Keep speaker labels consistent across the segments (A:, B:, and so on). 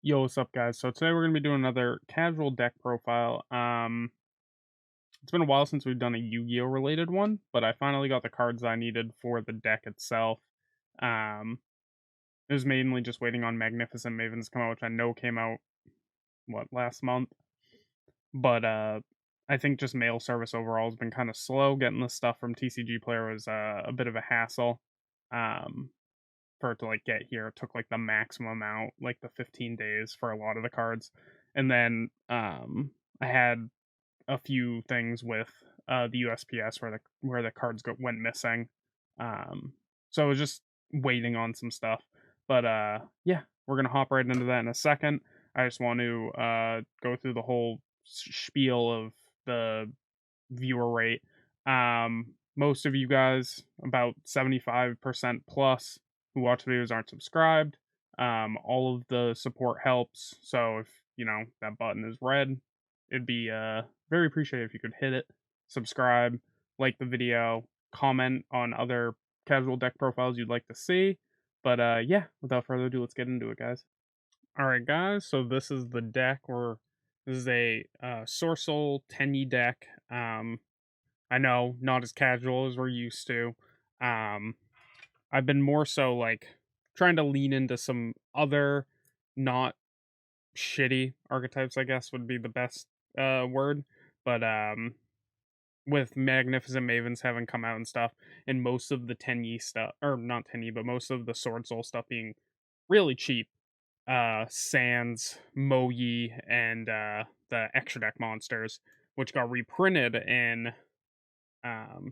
A: Yo, what's up, guys? So today we're gonna be doing another casual deck profile. It's been a while since we've done a Yu-Gi-Oh related one, but I finally got the cards I needed for the deck itself. Um, it was mainly just waiting on Magnificent Mavens to come out, which I know came out last month. But I think just mail service overall has been kind of slow. Getting the stuff from TCG Player was a bit of a hassle. Um, for it to get here, it took the maximum amount, like the 15 days for a lot of the cards. And then I had a few things with the USPS where the cards went missing. Um, so I was just waiting on some stuff. But yeah, we're gonna hop right into that in a second. I just want to go through the whole spiel of the viewer rate. Most of you guys, about 75% plus, who watch videos aren't subscribed. All of the support helps. So if that button is red, it'd be very appreciated if you could hit it, subscribe, like the video, comment on other casual deck profiles you'd like to see. But yeah, without further ado, let's get into it, guys. All right, guys. So this is the deck. This is a Swordsoul Tenyi deck. I know, not as casual as we're used to. Um, I've been more so trying to lean into some other not shitty archetypes, I guess would be the best word. But with Magnificent Mavens having come out and stuff, and most of the Tenyi stuff, or not Tenyi, but most of the Sword Soul stuff being really cheap. Sans, Moyi, and the extra deck monsters, which got reprinted in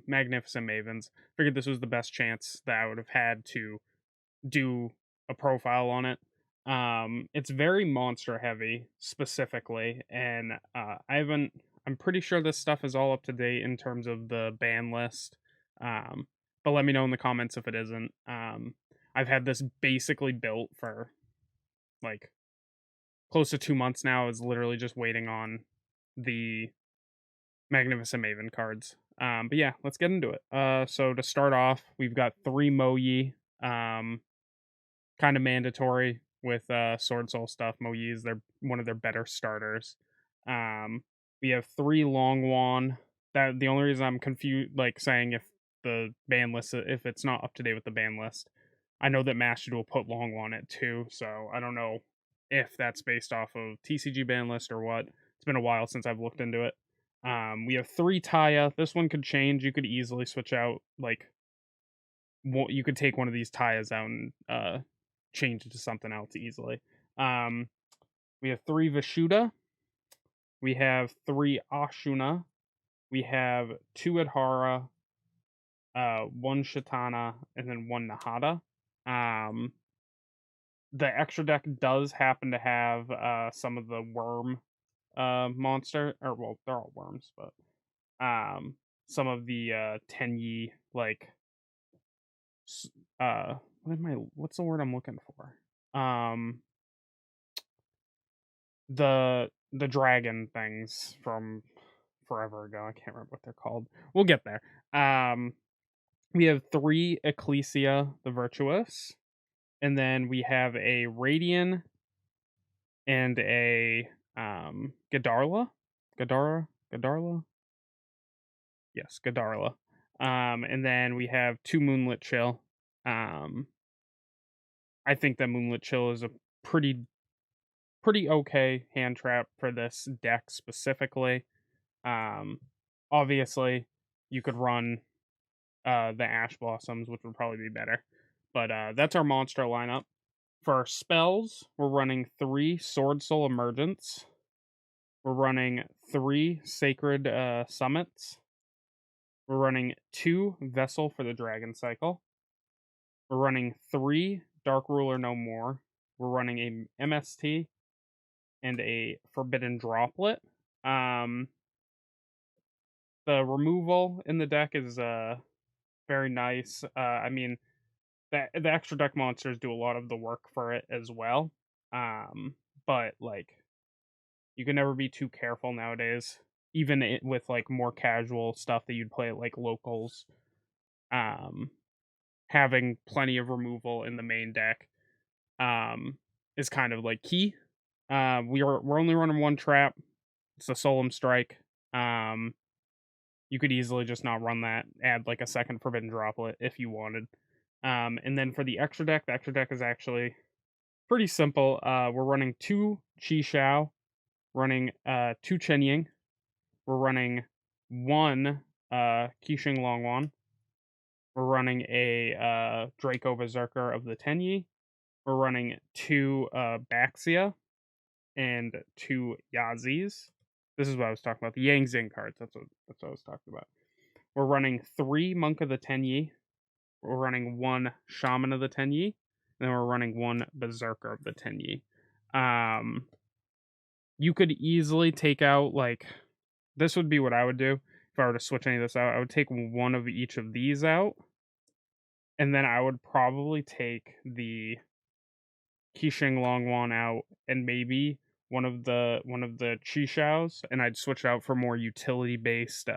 A: Magnificent Mavens. Figured this was the best chance that I would have had to do a profile on it. It's very monster heavy specifically, and I haven't. I'm pretty sure this stuff is all up to date in terms of the ban list. Um, but let me know in the comments if it isn't. I've had this basically built for like close to 2 months now. Is literally just waiting on the Magnificent Maven cards. But yeah, let's get into it. So to start off, we've got three Moyi. Um, kind of mandatory with Sword Soul stuff. Moyi is one of their better starters. Um, we have three Longwan. That the only reason I'm confused, saying if the ban list, if it's not up to date with the ban list, I know that Mastered will put Longwan at two, so I don't know if that's based off of TCG ban list or what. It's been a while since I've looked into it. We have three Taya. This one could change. You could easily switch out you could take one of these Tayas out and change it to something else easily. Um, we have three Vishuda. We have three Ashuna. We have two Adhara, one Shitana, and then one Nahada. Um, the extra deck does happen to have some of the worm monster, or well, they're all worms, but some of the Tenyi what's the word I'm looking for? The dragon things from forever ago. I can't remember what they're called. We'll get there. We have three Ecclesia the Virtuous, and then we have a Radian and a Gadarla. Gadarla? Yes, Gadarla. And then we have two Moonlit Chill. Um I think that Moonlit Chill is a pretty okay hand trap for this deck specifically. Um, Obviously, you could run the Ash Blossoms, which would probably be better. But that's our monster lineup. For our spells, we're running three Sword Soul Emergence. We're running three Sacred Summits. We're running two Vessel for the Dragon Cycle. We're running three Dark Ruler No More. We're running a MST and a Forbidden Droplet. Um, the removal in the deck is very nice. I mean, the extra deck monsters do a lot of the work for it as well. But you can never be too careful nowadays, even with more casual stuff that you'd play at locals. Um, Having plenty of removal in the main deck is kind of key. We're only running one trap. It's a Solemn Strike. Um, you could easily just not run that. Add like a second Forbidden Droplet if you wanted. And then for the extra deck is actually pretty simple. We're running two Chi Shao, running two Chen Ying. We're running one Qixing Longwan. We're running a Draco Berserker of the Tenyi. We're running two Baxia and two Yazis. This is what I was talking about. The Yang Zing cards. That's what I was talking about. We're running three Monk of the Tenyi. We're running one Shaman of the Tenyi. And then we're running one Berserker of the Tenyi. You could easily take out like this would be what I would do if I were to switch any of this out. I would take one of each of these out, and then I would probably take the Qixing Longwan out, and maybe one of the Chi Shaos, and I'd switch it out for more utility based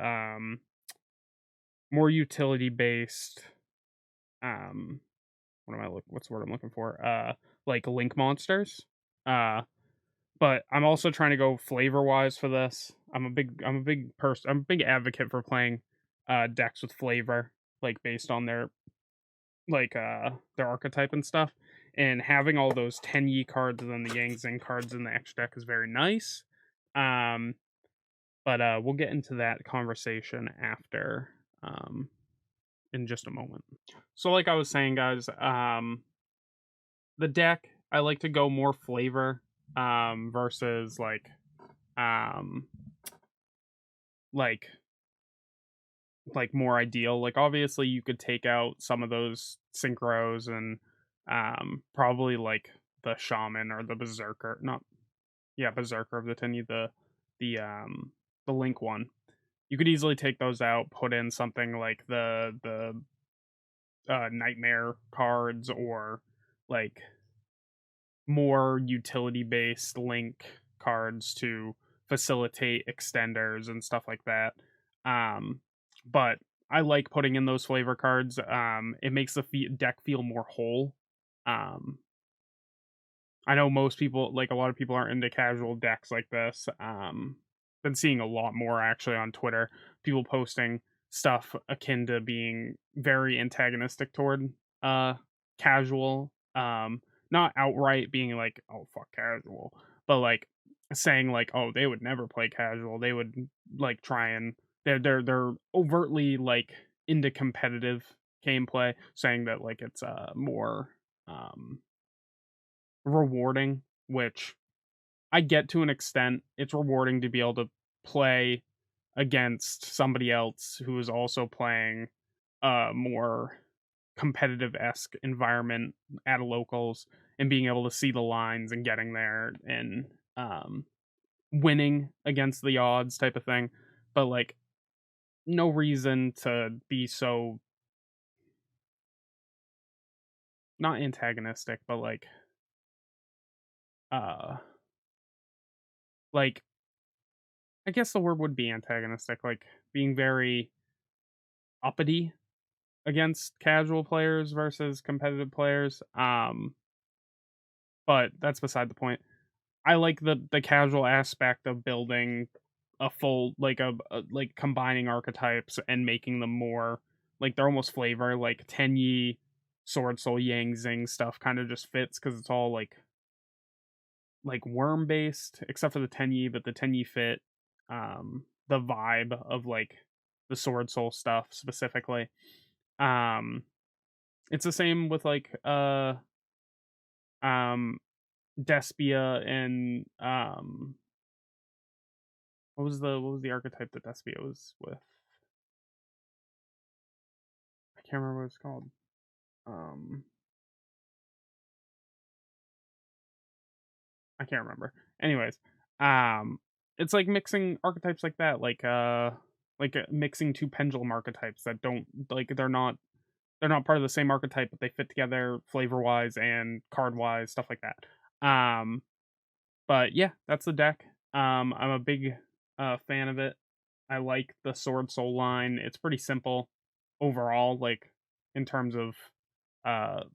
A: what's the word I'm looking for? Like link monsters. Uh but I'm also trying to go flavor wise for this. I'm a big advocate for playing decks with flavor, like based on their archetype and stuff. And having all those Tenyi cards and then the Yang Zing cards in the extra deck is very nice. Um but we'll get into that conversation after in just a moment. So like I was saying, guys, the deck I like to go more flavor versus um like more ideal. Like obviously you could take out some of those synchros and probably like the shaman or the berserker, not yeah, berserker of the Tenyi, the um the link one. You could easily take those out, put in something like the nightmare cards or like more utility based link cards to facilitate extenders and stuff like that. But I like putting in those flavor cards. It makes the deck feel more whole. Um, I know most people, like a lot of people, aren't into casual decks like this. Been seeing a lot more actually on Twitter. People posting stuff akin to being very antagonistic toward uh casual. Not outright being like, oh fuck casual, but like saying like, oh, they would never play casual. They would like try and they're overtly like into competitive gameplay, saying that like it's more um rewarding, which I get to an extent. It's rewarding to be able to play against somebody else who is also playing a more competitive esque environment at locals and being able to see the lines and getting there and um, winning against the odds type of thing. But like, no reason to be so not antagonistic, but uh, like I guess the word would be antagonistic, like being very uppity against casual players versus competitive players. But that's beside the point. I like the casual aspect of building a full like combining archetypes and making them more like they're almost flavor like Tenyi, Swordsoul, Yang Zing stuff kind of just fits because it's all like worm based except for the Tenyi, but the Tenyi fit the vibe of like the Swordsoul stuff specifically. Um it's the same with like um Despia and what was the archetype that Despia was with? I can't remember what it's called. Um I can't remember. Anyways, um it's like mixing archetypes like that, mixing two pendulum archetypes that don't like they're not part of the same archetype, but they fit together flavor wise and card wise, stuff like that. But yeah, that's the deck. I'm a big fan of it. I like the Sword Soul line. It's pretty simple overall, like in terms of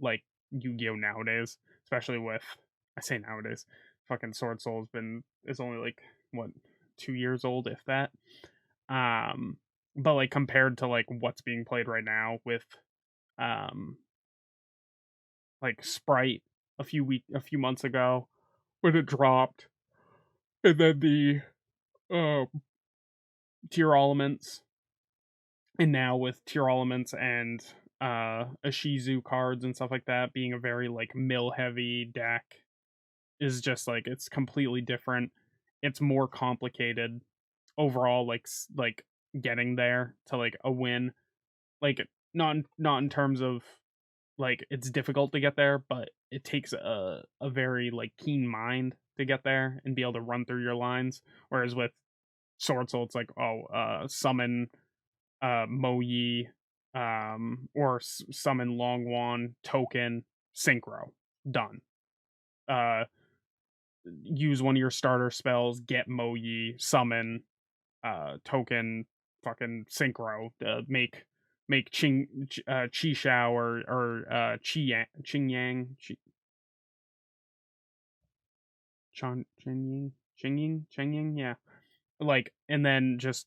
A: like Yu-Gi-Oh nowadays, especially with I say nowadays, fucking Swordsoul is only like what 2 years old, if that. Um, but like compared to like what's being played right now with um like Sprite a few months ago when it dropped, and then the uh tier elements, and now with tier elements and Ishizu cards and stuff like that being a very like mill heavy deck is just like it's completely different. It's more complicated overall, like getting there to like a win. Like not in terms of like it's difficult to get there, but it takes a very like keen mind to get there and be able to run through your lines. Whereas with Sword Soul, it's like summon Mo Yi, or summon Longwan, token, synchro, done. Uh, use one of your starter spells, get Mo Yi, summon, token, fucking synchro, make Chi Shao or Ching Yang, Ching Yang, yeah, like, and then just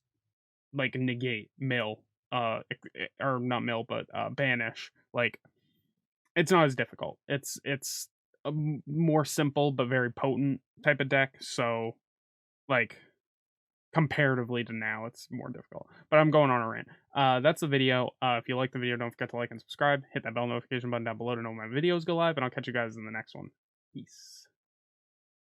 A: like negate mill, or not mill, but banish. Like, it's not as difficult. It's a more simple but very potent type of deck. So like comparatively to now, it's more difficult. But I'm going on a rant. That's the video. If you like the video, don't forget to like and subscribe. Hit that bell notification button down below to know when my videos go live, and I'll catch you guys in the next one. Peace.